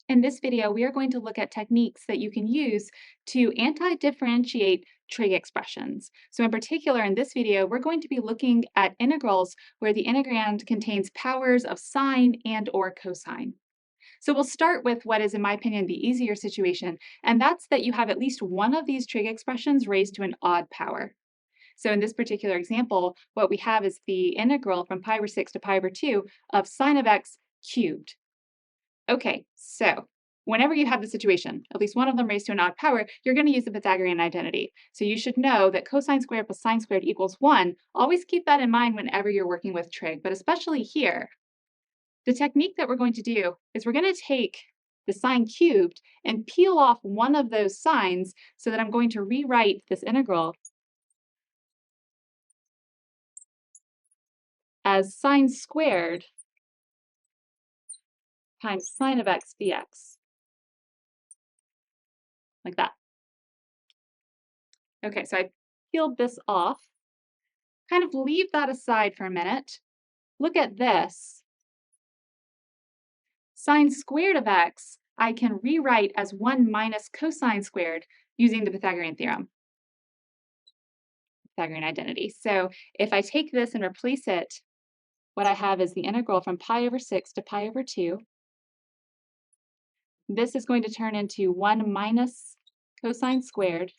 In this video, we are going to look at techniques that you can use to anti-differentiate trig expressions. So in particular, in this video, we're going to be looking at integrals where the integrand contains powers of sine and or cosine. So we'll start with what is, in my opinion, the easier situation, and that's that you have at least one of these trig expressions raised to an odd power. So in this particular example, what we have is the integral from pi over 6 to pi over 2 of sine of x cubed. Okay, so whenever you have the situation, at least one of them raised to an odd power, you're going to use the Pythagorean identity. So you should know that cosine squared plus sine squared equals 1. Always keep that in mind whenever you're working with trig, but especially here. The technique that we're going to do is we're going to take the sine cubed and peel off one of those signs so that I'm going to rewrite this integral as sine squared times sine of x dx, like that. Okay, so I peeled this off. Kind of leave that aside for a minute. Look at this. Sine squared of x, I can rewrite as 1 minus cosine squared using the Pythagorean theorem, Pythagorean identity. So if I take this and replace it, what I have is the integral from pi over 6 to pi over 2. This is going to turn into 1 minus cosine squared.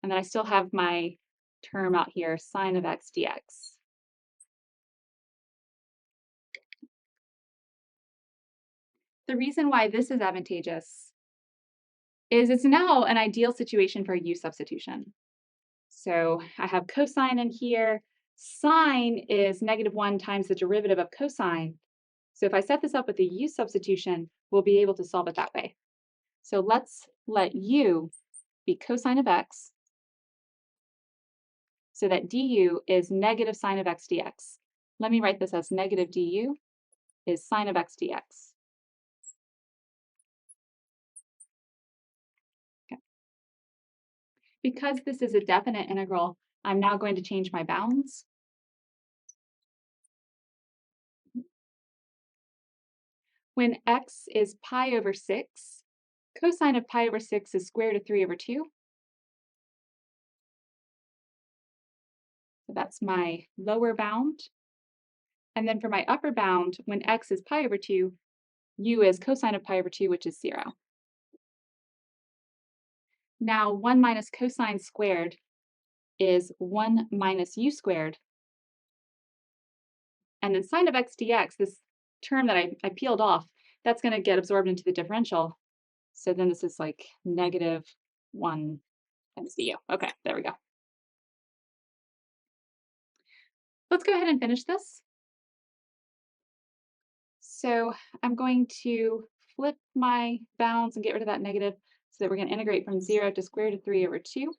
And then I still have my term out here, sine of x dx. The reason why this is advantageous is it's now an ideal situation for a u substitution. So I have cosine in here. Sine is -1 times the derivative of cosine. So if I set this up with the u substitution, we'll be able to solve it that way. So let's let u be cosine of x so that du is negative sine of x dx. Let me write this as negative du is sine of x dx. Okay. Because this is a definite integral, I'm now going to change my bounds. When x is pi over 6, cosine of pi over 6 is square root of 3 over 2. So that's my lower bound. And then for my upper bound, when x is pi over 2, u is cosine of pi over 2, which is 0. Now 1 minus cosine squared is 1 minus u squared. And then sine of x dx, this term that I peeled off, that's going to get absorbed into the differential. So then this is like negative 1 times du. Okay, there we go. Let's go ahead and finish this. So I'm going to flip my bounds and get rid of that negative so that we're going to integrate from 0 to square root of 3 over 2,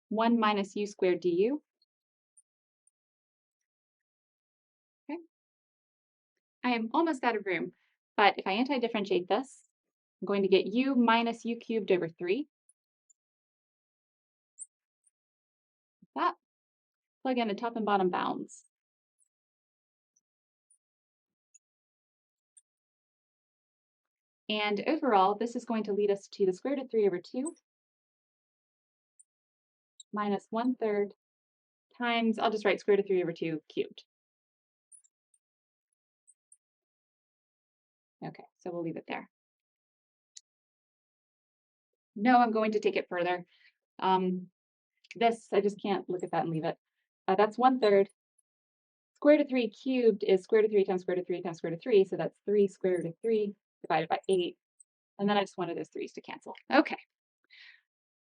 1 minus u squared du. Okay. I am almost out of room, but if I anti-differentiate this, I'm going to get u minus u cubed over 3. That. Plug in the top and bottom bounds. And overall, this is going to lead us to the square root of 3 over 2 minus 1/3 times, I'll just write square root of 3 over 2 cubed. Okay, so we'll leave it there. No, I'm going to take it further. This, I just can't look at that and leave it. That's 1/3. Square root of 3 cubed is square root of 3 times square root of 3 times square root of 3, so that's 3 square root of 3 divided by 8. And then I just wanted those 3's to cancel. Okay.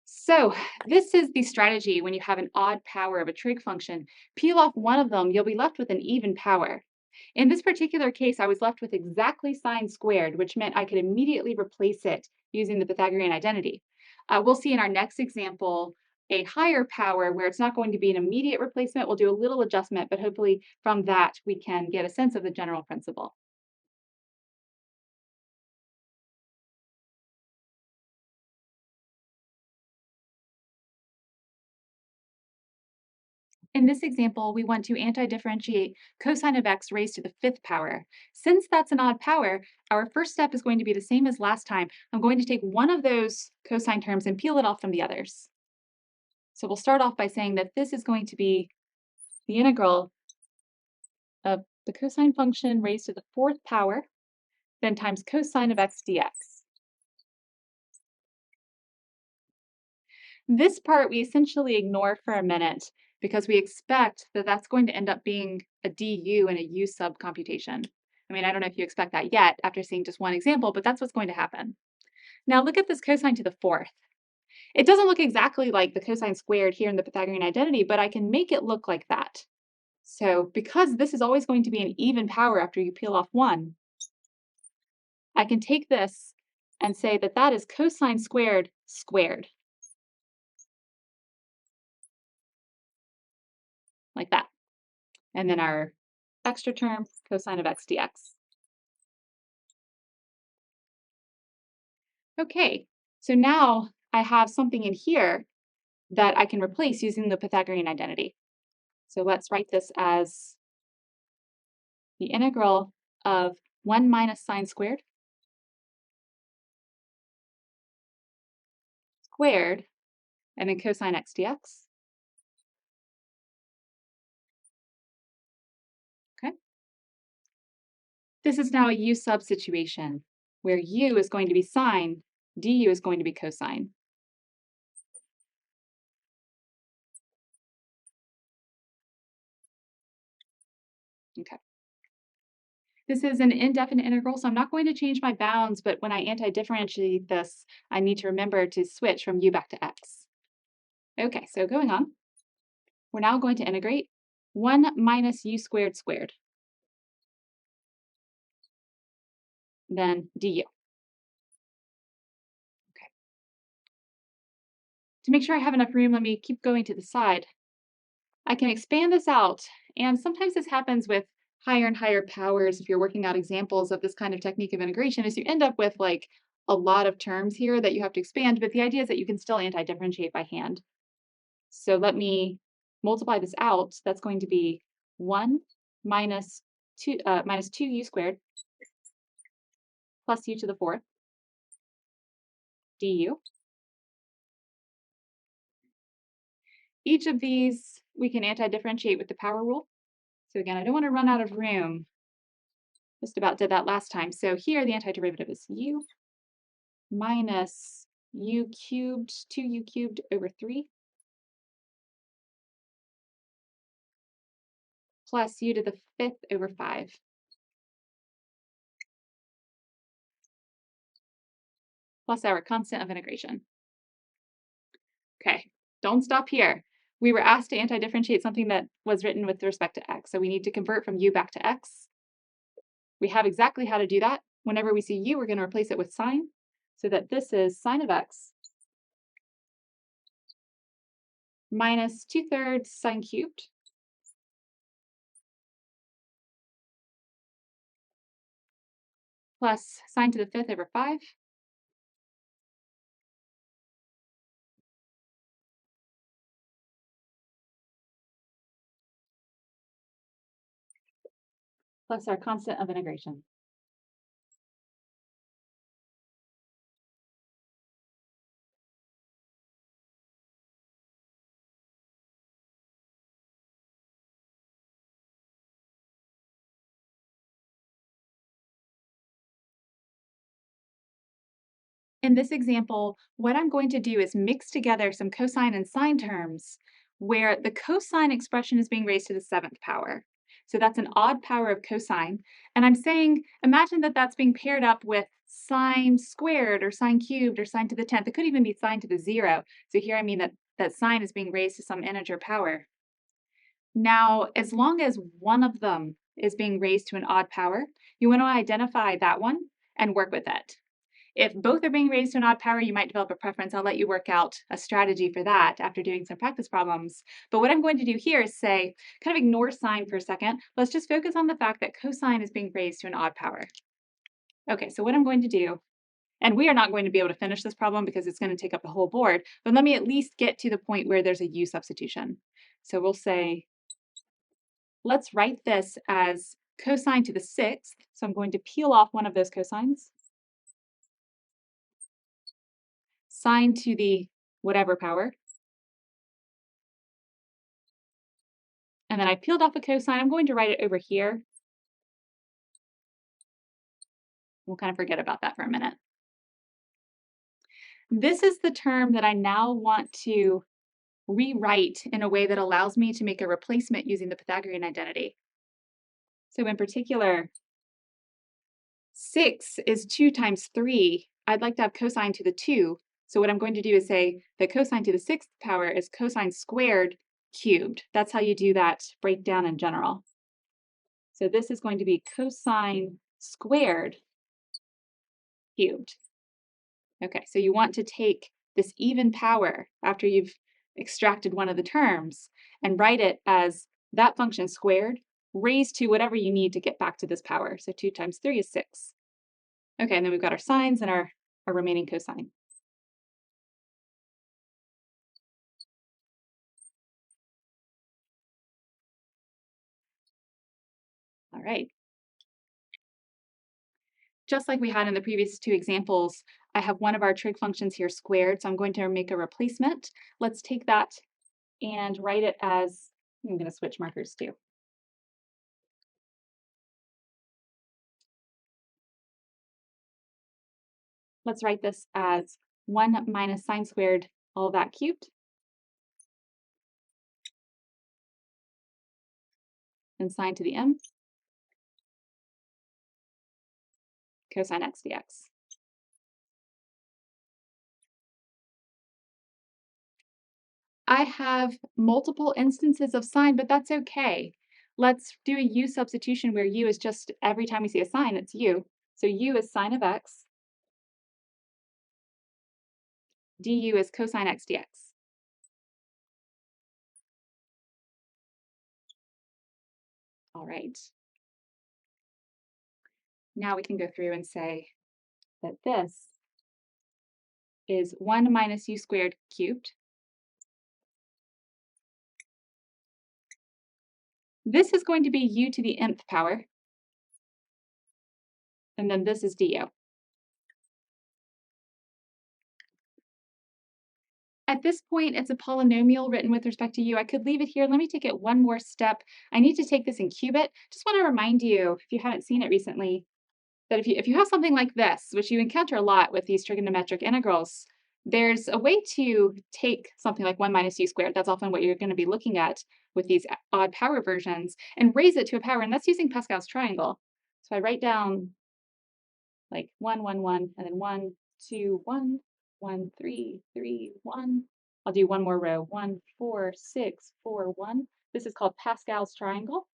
So this is the strategy when you have an odd power of a trig function. Peel off one of them, you'll be left with an even power. In this particular case, I was left with exactly sine squared, which meant I could immediately replace it using the Pythagorean identity. We'll see in our next example a higher power where it's not going to be an immediate replacement. We'll do a little adjustment, but hopefully from that we can get a sense of the general principle. In this example, we want to antidifferentiate cosine of x raised to the fifth power. Since that's an odd power, our first step is going to be the same as last time. I'm going to take one of those cosine terms and peel it off from the others. So we'll start off by saying that this is going to be the integral of the cosine function raised to the fourth power, then times cosine of x dx. This part we essentially ignore for a minute because we expect that that's going to end up being a du and a u sub computation. I mean, I don't know if you expect that yet after seeing just one example, but that's what's going to happen. Now look at this cosine to the fourth. It doesn't look exactly like the cosine squared here in the Pythagorean identity, but I can make it look like that. So because this is always going to be an even power after you peel off one, I can take this and say that that is cosine squared squared, like that. And then our extra term, cosine of x dx. Okay, so now I have something in here that I can replace using the Pythagorean identity. So let's write this as the integral of 1 minus sine squared squared, and then cosine x dx. Okay. This is now a u sub situation where u is going to be sine, du is going to be cosine. Okay. This is an indefinite integral, so I'm not going to change my bounds, but when I antidifferentiate this, I need to remember to switch from u back to x. Okay, so going on, we're now going to integrate 1 minus u squared squared, then du. Okay. To make sure I have enough room, let me keep going to the side. I can expand this out, and sometimes this happens with higher and higher powers if you're working out examples of this kind of technique of integration, is you end up with like a lot of terms here that you have to expand, but the idea is that you can still antidifferentiate by hand. So let me multiply this out. That's going to be 1 minus 2u squared plus u to the fourth du. Each of these we can antidifferentiate with the power rule. So again, I don't want to run out of room. Just about did that last time. So here the antiderivative is u minus u cubed, 2u cubed over 3 plus u to the fifth over 5 plus our constant of integration. Okay, don't stop here. We were asked to antidifferentiate something that was written with respect to x, so we need to convert from u back to x. We have exactly how to do that. Whenever we see u, we're going to replace it with sine, so that this is sine of x minus 2/3 sine cubed plus sine to the fifth over 5 plus our constant of integration. In this example, what I'm going to do is mix together some cosine and sine terms where the cosine expression is being raised to the seventh power. So that's an odd power of cosine. And I'm saying, imagine that that's being paired up with sine squared or sine cubed or sine to the 10th. It could even be sine to the 0. So here I mean that sine is being raised to some integer power. Now, as long as one of them is being raised to an odd power, you want to identify that one and work with it. If both are being raised to an odd power, you might develop a preference. I'll let you work out a strategy for that after doing some practice problems. But what I'm going to do here is say, kind of ignore sine for a second. Let's just focus on the fact that cosine is being raised to an odd power. Okay, so what I'm going to do, and we are not going to be able to finish this problem because it's going to take up the whole board, but let me at least get to the point where there's a u substitution. So we'll say, let's write this as cosine to the sixth. So I'm going to peel off one of those cosines. Sine to the whatever power. And then I peeled off a cosine. I'm going to write it over here. We'll kind of forget about that for a minute. This is the term that I now want to rewrite in a way that allows me to make a replacement using the Pythagorean identity. So in particular, 6 is 2 times 3. I'd like to have cosine to the 2. So what I'm going to do is say that cosine to the 6th power is cosine squared cubed. That's how you do that breakdown in general. So this is going to be cosine squared cubed. Okay, so you want to take this even power after you've extracted one of the terms and write it as that function squared raised to whatever you need to get back to this power. So 2 times 3 is 6. Okay, and then we've got our sines and our remaining cosine. All right. Just like we had in the previous two examples, I have one of our trig functions here squared, so I'm going to make a replacement. Let's take that and write it as, I'm going to switch markers too. Let's write this as 1 minus sine squared, all that cubed, and sine to the m, cosine x dx. I have multiple instances of sine, but that's okay. Let's do a u substitution where u is just, every time we see a sine, it's u. So u is sine of x, du is cosine x dx. All right. Now we can go through and say that this is 1 minus u squared cubed. This is going to be u to the nth power. And then this is du. At this point, it's a polynomial written with respect to u. I could leave it here. Let me take it one more step. I need to take this and cube it. Just want to remind you, if you haven't seen it recently, that if you have something like this, which you encounter a lot with these trigonometric integrals, there's a way to take something like 1 minus u squared, that's often what you're going to be looking at with these odd power versions, and raise it to a power, and that's using Pascal's triangle. So I write down like 1, 1, 1, and then 1, 2, 1, 1, 3, 3, 1. I'll do one more row, 1, 4, 6, 4, 1. This is called Pascal's triangle.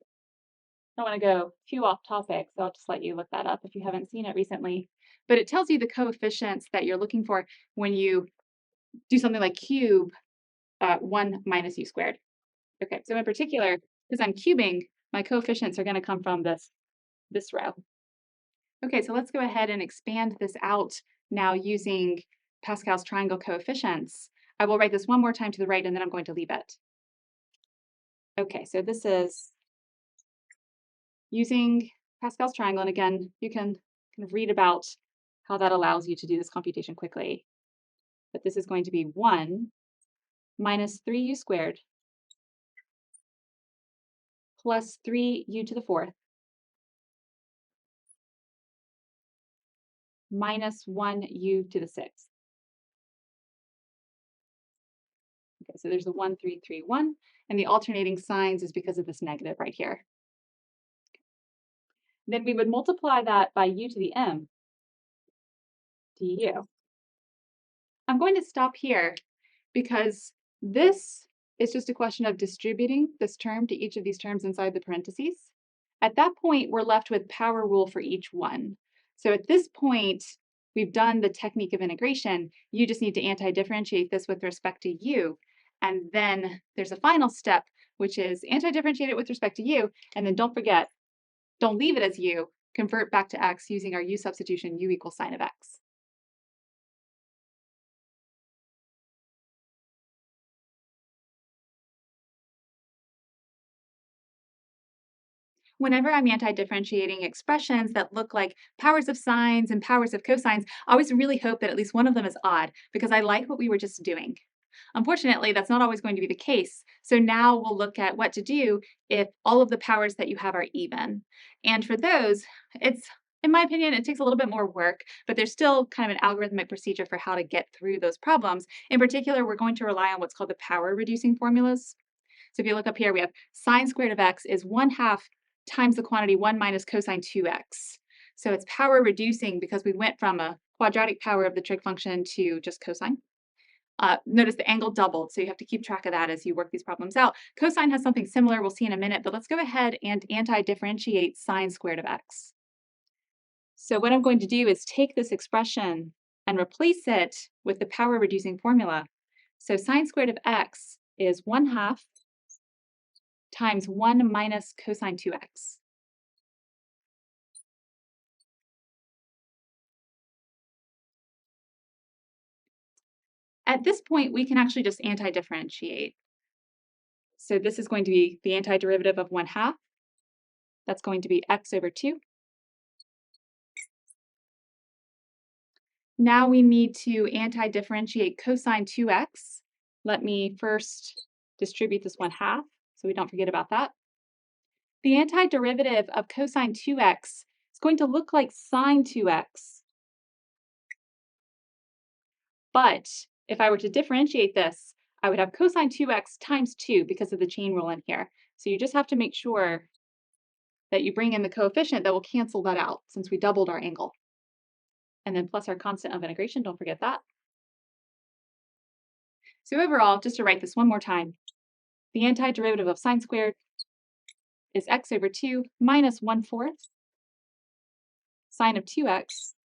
I don't want to go too off topic, so I'll just let you look that up if you haven't seen it recently. But it tells you the coefficients that you're looking for when you do something like cube 1 minus u squared. Okay, so in particular, because I'm cubing, my coefficients are going to come from this row. Okay, so let's go ahead and expand this out now using Pascal's triangle coefficients. I will write this one more time to the right, and then I'm going to leave it. Okay, so this is using Pascal's triangle, and again, you can kind of read about how that allows you to do this computation quickly. But this is going to be 1 minus 3u squared plus 3u to the fourth minus 1u to the sixth. Okay, so there's a 1, 3, 3, 1, and the alternating signs is because of this negative right here. Then we would multiply that by u to the m du. I'm going to stop here because this is just a question of distributing this term to each of these terms inside the parentheses. At that point, we're left with power rule for each one. So at this point, we've done the technique of integration. You just need to anti-differentiate this with respect to u. And then there's a final step, which is anti-differentiate it with respect to u. And then don't forget, don't leave it as u. Convert back to x using our u substitution, u equals sine of x. Whenever I'm anti-differentiating expressions that look like powers of sines and powers of cosines, I always really hope that at least one of them is odd because I like what we were just doing. Unfortunately, that's not always going to be the case. So now we'll look at what to do if all of the powers that you have are even. And for those, in my opinion, it takes a little bit more work, but there's still kind of an algorithmic procedure for how to get through those problems. In particular, we're going to rely on what's called the power reducing formulas. So if you look up here, we have sine squared of x is 1/2 times the quantity 1 minus cosine 2x. So it's power reducing because we went from a quadratic power of the trig function to just cosine. Notice the angle doubled, so you have to keep track of that as you work these problems out. Cosine has something similar, we'll see in a minute, but let's go ahead and anti-differentiate sine squared of x. So what I'm going to do is take this expression and replace it with the power reducing formula. So sine squared of x is 1/2 times 1 minus cosine 2x. At this point, we can actually just anti-differentiate. So this is going to be the antiderivative of 1/2. That's going to be x over 2. Now we need to anti-differentiate cosine 2x. Let me first distribute this 1/2 so we don't forget about that. The antiderivative of cosine 2x is going to look like sine 2x. But if I were to differentiate this, I would have cosine 2x times 2 because of the chain rule in here. So you just have to make sure that you bring in the coefficient that will cancel that out since we doubled our angle. And then plus our constant of integration, don't forget that. So overall, just to write this one more time, the antiderivative of sine squared is x over 2 minus 1/4 sine of 2x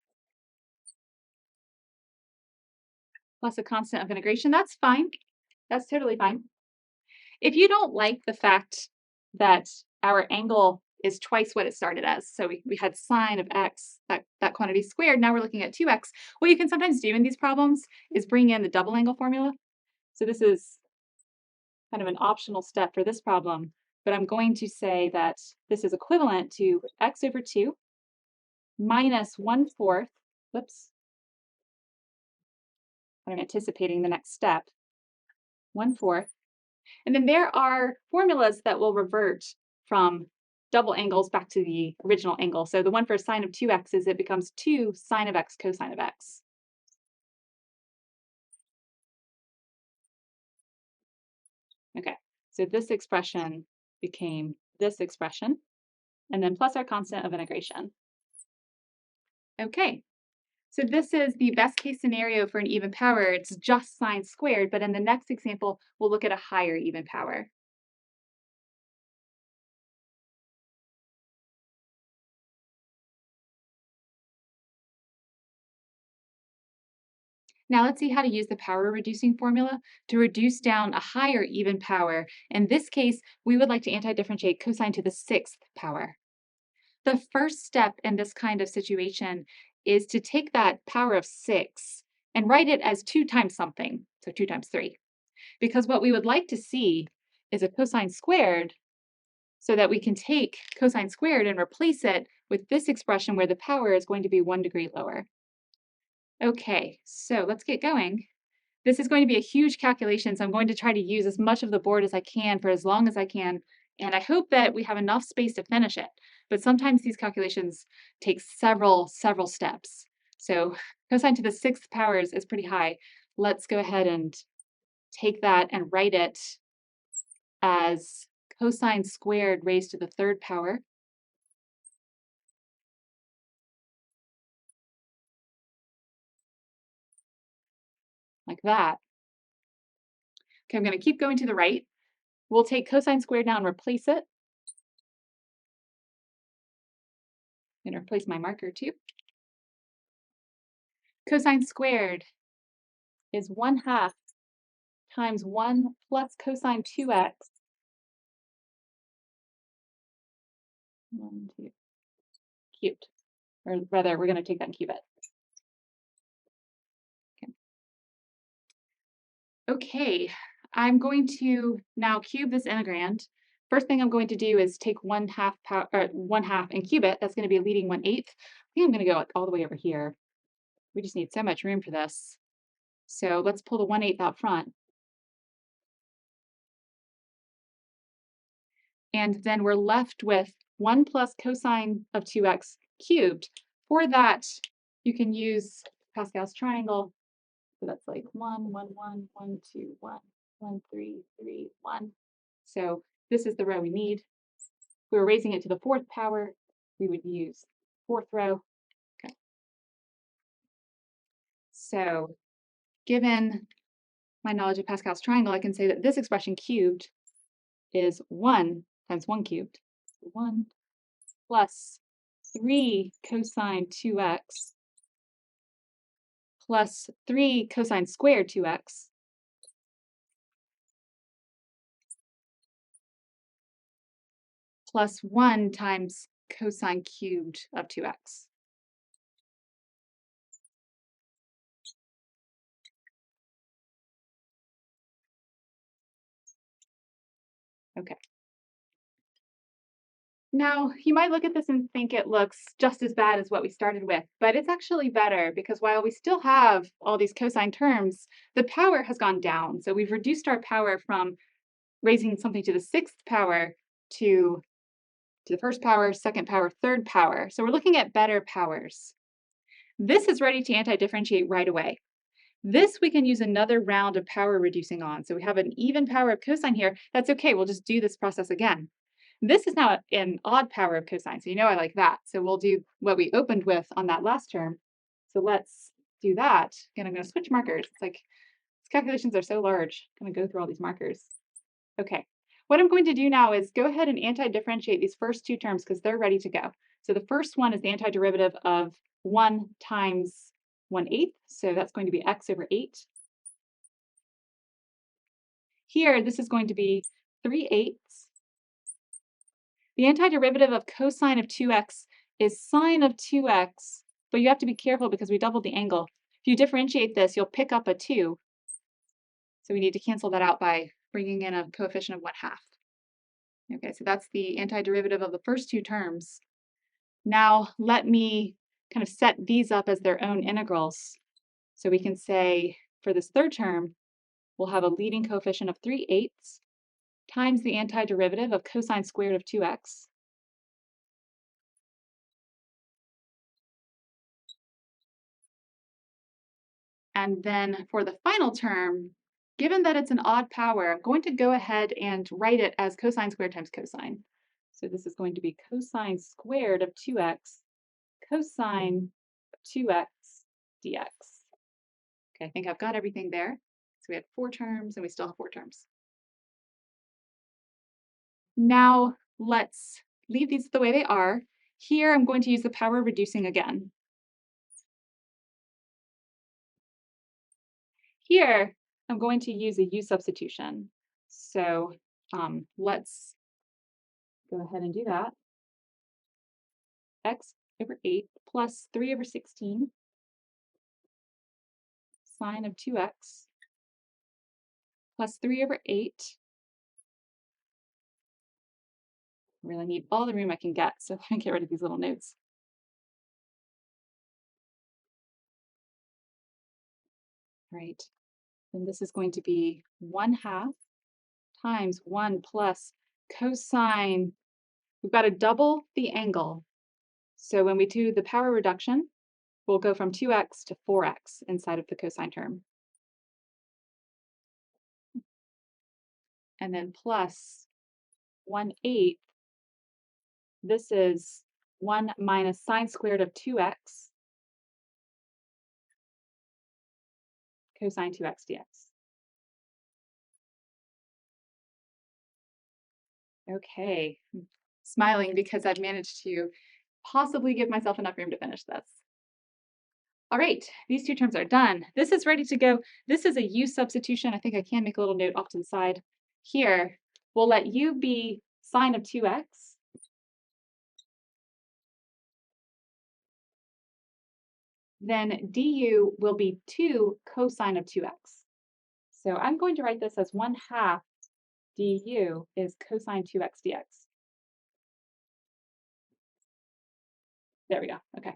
plus a constant of integration. That's fine. That's totally fine. If you don't like the fact that our angle is twice what it started as, so we had sine of x, that quantity squared, now we're looking at 2x, what you can sometimes do in these problems is bring in the double angle formula. So this is kind of an optional step for this problem, but I'm going to say that this is equivalent to x over 2 minus 1/4, whoops, I'm anticipating the next step, 1/4. And then there are formulas that will revert from double angles back to the original angle. So the one for sine of 2x is it becomes 2 sine of x cosine of x. Okay, so this expression became this expression, and then plus our constant of integration. Okay, so this is the best case scenario for an even power. It's just sine squared, but in the next example, we'll look at a higher even power. Now let's see how to use the power reducing formula to reduce down a higher even power. In this case, we would like to anti-differentiate cosine to the 6th power. The first step in this kind of situation is to take that power of 6 and write it as 2 times something, so 2 times 3. Because what we would like to see is a cosine squared so that we can take cosine squared and replace it with this expression where the power is going to be 1 degree lower. Okay, so let's get going. This is going to be a huge calculation, so I'm going to try to use as much of the board as I can for as long as I can, and I hope that we have enough space to finish it. But sometimes these calculations take several steps. So cosine to the 6th power is pretty high. Let's go ahead and take that and write it as cosine squared raised to the 3rd power. Like that. Okay, I'm going to keep going to the right. We'll take cosine squared now and replace it. I'm going to replace my marker too. Cosine squared is 1/2 times 1 plus cosine 2x. 1, 2, cubed. Or rather, we're going to take that and cube it. Okay, I'm going to now cube this integrand. First thing I'm going to do is take 1/2 power, or 1/2 and cube it. That's going to be a leading 1/8. I think I'm going to go like all the way over here. We just need so much room for this. So let's pull the 1/8 out front. And then we're left with 1 plus cosine of 2x cubed. For that, you can use Pascal's triangle. So that's like 1, 1, 1, 1, 2, 1, 1, 3, 3, 1. So this is the row we need. If we were raising it to the 4th power, we would use 4th row. Okay. So given my knowledge of Pascal's triangle, I can say that this expression cubed is 1 times 1 cubed. 1 plus 3 cosine 2x plus 3 cosine squared 2x plus 1 times cosine cubed of 2x. Okay. Now, you might look at this and think it looks just as bad as what we started with, but it's actually better because while we still have all these cosine terms, the power has gone down. So we've reduced our power from raising something to the 6th power to the 1st power, 2nd power, 3rd power. So we're looking at better powers. This is ready to anti-differentiate right away. This we can use another round of power reducing on. So we have an even power of cosine here. That's okay, we'll just do this process again. This is now an odd power of cosine, so you know I like that. So we'll do what we opened with on that last term. So let's do that. Again, I'm going to switch markers. It's like these calculations are so large. I'm going to go through all these markers. Okay. What I'm going to do now is go ahead and anti-differentiate these first two terms because they're ready to go. So the first one is the antiderivative of 1 times 1/8. So that's going to be x over 8. Here, this is going to be 3/8. The antiderivative of cosine of 2x is sine of 2x, but you have to be careful because we doubled the angle. If you differentiate this, you'll pick up a 2. So we need to cancel that out by bringing in a coefficient of 1/2. Okay, so that's the antiderivative of the first two terms. Now let me kind of set these up as their own integrals. So we can say for this third term, we'll have a leading coefficient of 3/8 times the antiderivative of cosine squared of 2x. And then for the final term, given that it's an odd power, I'm going to go ahead and write it as cosine squared times cosine. So this is going to be cosine squared of 2x, cosine of 2x dx. Okay, I think I've got everything there. So we had 4 terms and we still have 4 terms. Now let's leave these the way they are. Here I'm going to use the power reducing again. Here I'm going to use a u substitution. So let's go ahead and do that. X over 8 plus 3 over 16 sine of 2x plus 3 over 8. I really need all the room I can get, so I'm going to get rid of these little notes. Right, then this is going to be 1/2 times 1 plus cosine. We've got to double the angle. So when we do the power reduction, we'll go from 2x to 4x inside of the cosine term. And then plus 1/8. This is 1 minus sine squared of 2x cosine 2x dx. Okay, I'm smiling because I've managed to possibly give myself enough room to finish this. All right, these two terms are done. This is ready to go. This is a u substitution. I think I can make a little note off to the side. Here, we'll let u be sine of 2x. Then du will be 2 cosine of 2x. So I'm going to write this as 1/2 du is cosine 2x dx. There we go. Okay.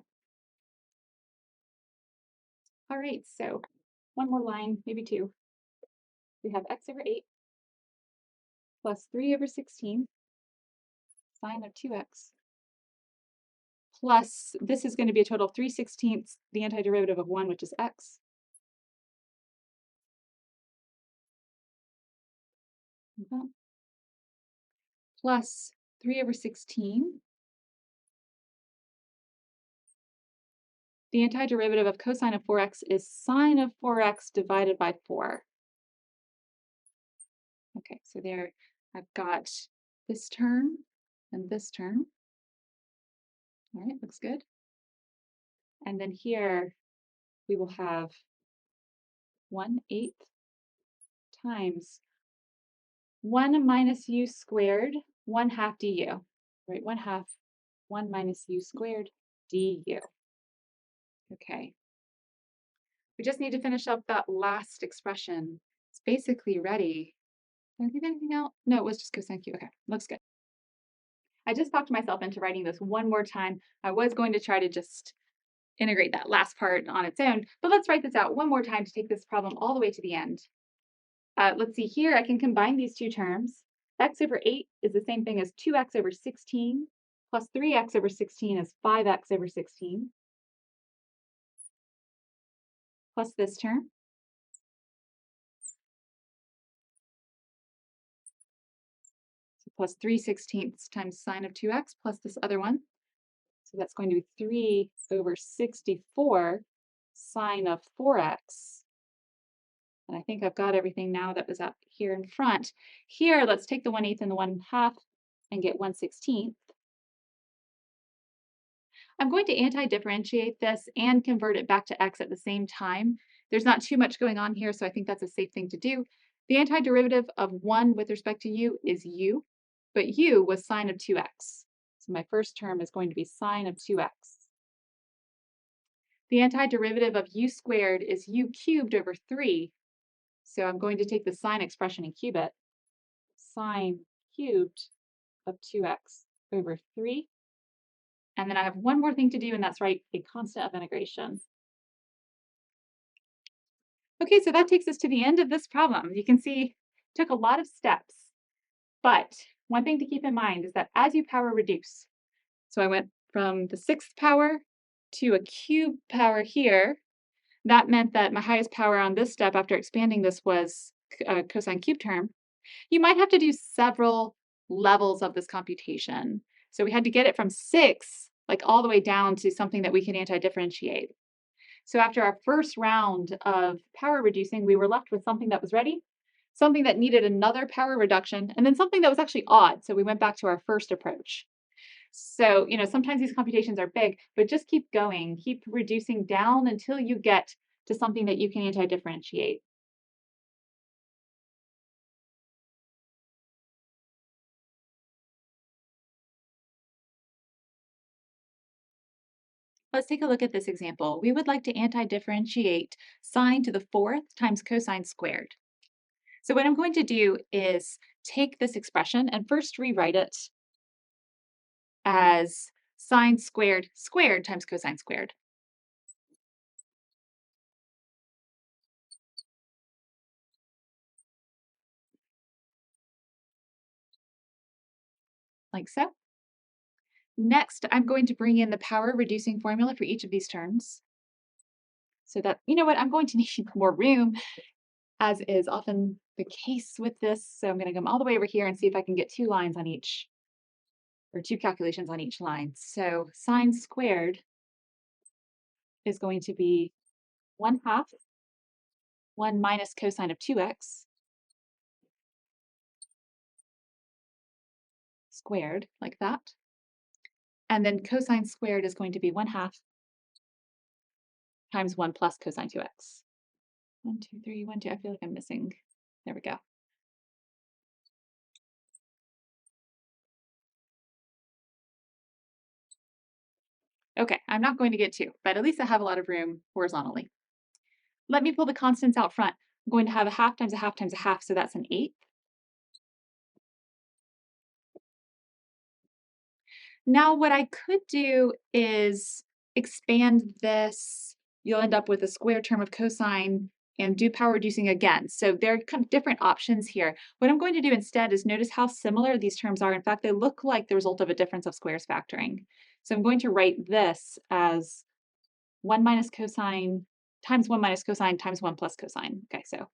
All right, so one more line, maybe two. We have x over 8 plus 3 over 16 sine of 2x plus, this is going to be a total of 3/16, the antiderivative of 1, which is x. Plus 3 over 16. The antiderivative of cosine of 4x is sine of 4x divided by 4. Okay, so there I've got this term and this term. All right, looks good. And then here we will have 1/8 times 1 minus u squared, 1/2 du. Right, 1/2, 1 minus u squared du. Okay. We just need to finish up that last expression. It's basically ready. Did I leave anything out? No, it was just cosine q. Okay, looks good. I just talked myself into writing this one more time. I was going to try to just integrate that last part on its own, but let's write this out one more time to take this problem all the way to the end. Let's see here, I can combine these two terms. X over 8 is the same thing as 2x over 16 plus 3x over 16 is 5x over 16 plus this term. So plus 3/16 times sine of 2x plus this other one. So that's going to be 3 over 64 sine of 4x. And I think I've got everything now that was up here in front. Here, let's take the 1/8 and the 1/2 and get 1/16. I'm going to anti-differentiate this and convert it back to x at the same time. There's not too much going on here, so I think that's a safe thing to do. The antiderivative of 1 with respect to u is u, but u was sine of 2x. So my first term is going to be sine of 2x. The antiderivative of u squared is u cubed over 3. So I'm going to take the sine expression and cube it. Sine cubed of 2x over 3. And then I have one more thing to do, and that's write a constant of integration. Okay, so that takes us to the end of this problem. You can see it took a lot of steps, but one thing to keep in mind is that as you power reduce, so I went from the 6th power to a cube power here, that meant that my highest power on this step after expanding this was a cosine cube term. You might have to do several levels of this computation. So we had to get it from 6, like all the way down to something that we can anti-differentiate. So after our first round of power reducing, we were left with something that was ready, something that needed another power reduction, and then something that was actually odd. So we went back to our first approach. So, sometimes these computations are big, but just keep going, keep reducing down until you get to something that you can anti-differentiate. Let's take a look at this example. We would like to anti-differentiate sine to the 4th times cosine squared. So what I'm going to do is take this expression and first rewrite it as sine squared squared times cosine squared. Like so. Next, I'm going to bring in the power reducing formula for each of these terms. So that, I'm going to need more room, as is often the case with this. So I'm going to come all the way over here and see if I can get 2 lines on each, or 2 calculations on each line. So sine squared is going to be 1/2 1 minus cosine of 2x squared, like that. And then cosine squared is going to be 1/2 times 1 plus cosine 2x. 1, 2, 3, 1, 2. I feel like I'm missing. There we go. Okay, I'm not going to get 2, but at least I have a lot of room horizontally. Let me pull the constants out front. I'm going to have a half times a half times a half, so that's an 1/8. Now, what I could do is expand this. You'll end up with a square term of cosine and do power reducing again. So there are kind of different options here. What I'm going to do instead is notice how similar these terms are. In fact, they look like the result of a difference of squares factoring. So I'm going to write this as 1 minus cosine times 1 minus cosine times 1 plus cosine. Okay, so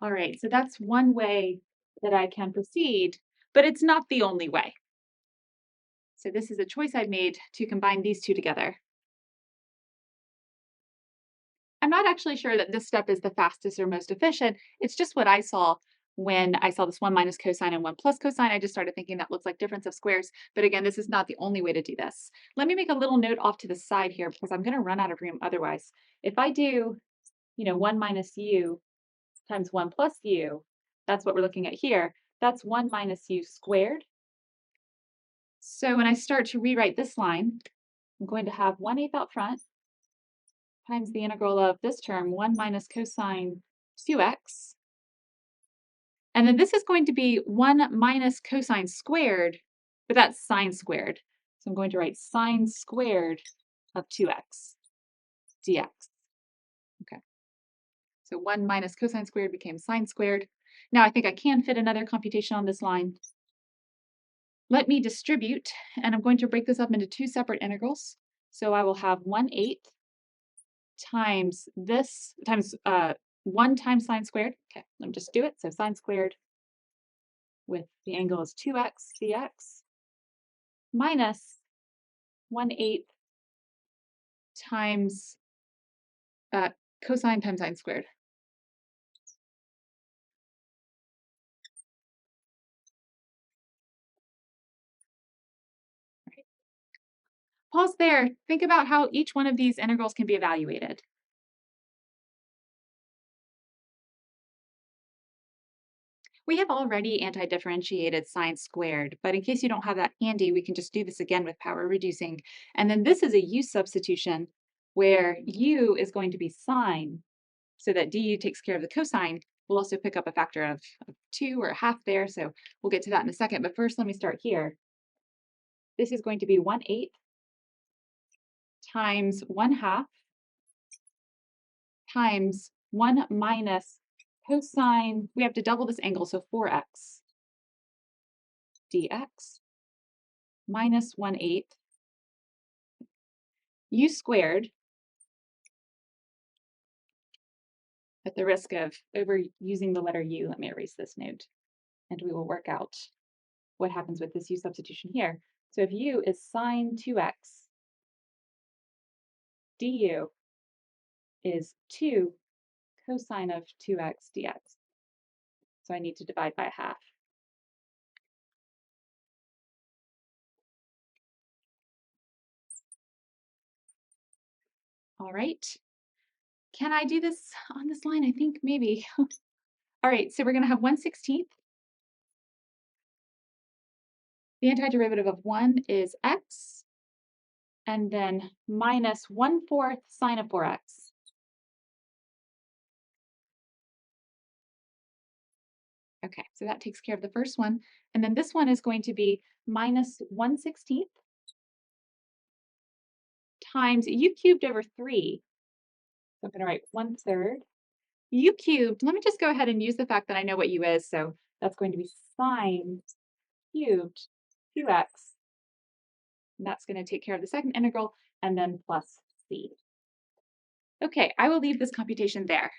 all right, so that's one way that I can proceed, but it's not the only way. So this is a choice I've made to combine these two together. I'm not actually sure that this step is the fastest or most efficient. It's just what I saw when I saw this 1 minus cosine and 1 plus cosine. I just started thinking that looks like difference of squares. But again, this is not the only way to do this. Let me make a little note off to the side here because I'm going to run out of room otherwise. If I do, 1 minus u times 1 plus u, that's what we're looking at here. That's 1 minus u squared. So when I start to rewrite this line, I'm going to have 1/8 out front times the integral of this term, 1 minus cosine 2x. And then this is going to be 1 minus cosine squared, but that's sine squared. So I'm going to write sine squared of 2x dx. Okay, so 1 minus cosine squared became sine squared. Now I think I can fit another computation on this line. Let me distribute, and I'm going to break this up into two separate integrals. So I will have 1/8 times this times 1 times sine squared. Okay, let me just do it. So sine squared with the angle is 2x dx minus 1/8 times cosine times sine squared. Right. Pause there. Think about how each one of these integrals can be evaluated. We have already anti-differentiated sine squared, but in case you don't have that handy, we can just do this again with power reducing. And then this is a u substitution where u is going to be sine, so that du takes care of the cosine. We'll also pick up a factor of 2 or a half there, so we'll get to that in a second. But first, let me start here. This is going to be 1/8 times 1/2 times 1 minus cosine. We have to double this angle, so 4x dx minus 1/8 u squared, at the risk of overusing the letter u. Let me erase this note, and we will work out what happens with this u substitution here. So if u is sine 2x, du is 2 cosine of 2x dx. So I need to divide by 1/2. All right. Can I do this on this line? I think maybe. All right, so we're going to have 1/16. The antiderivative of 1 is x, and then minus 1/4 sine of 4x. Okay, so that takes care of the first one. And then this one is going to be minus 1/16 times u cubed over 3. So I'm going to write 1/3. U cubed, let me just go ahead and use the fact that I know what u is. So that's going to be sine cubed 2x. And that's going to take care of the second integral, and then plus c. Okay, I will leave this computation there.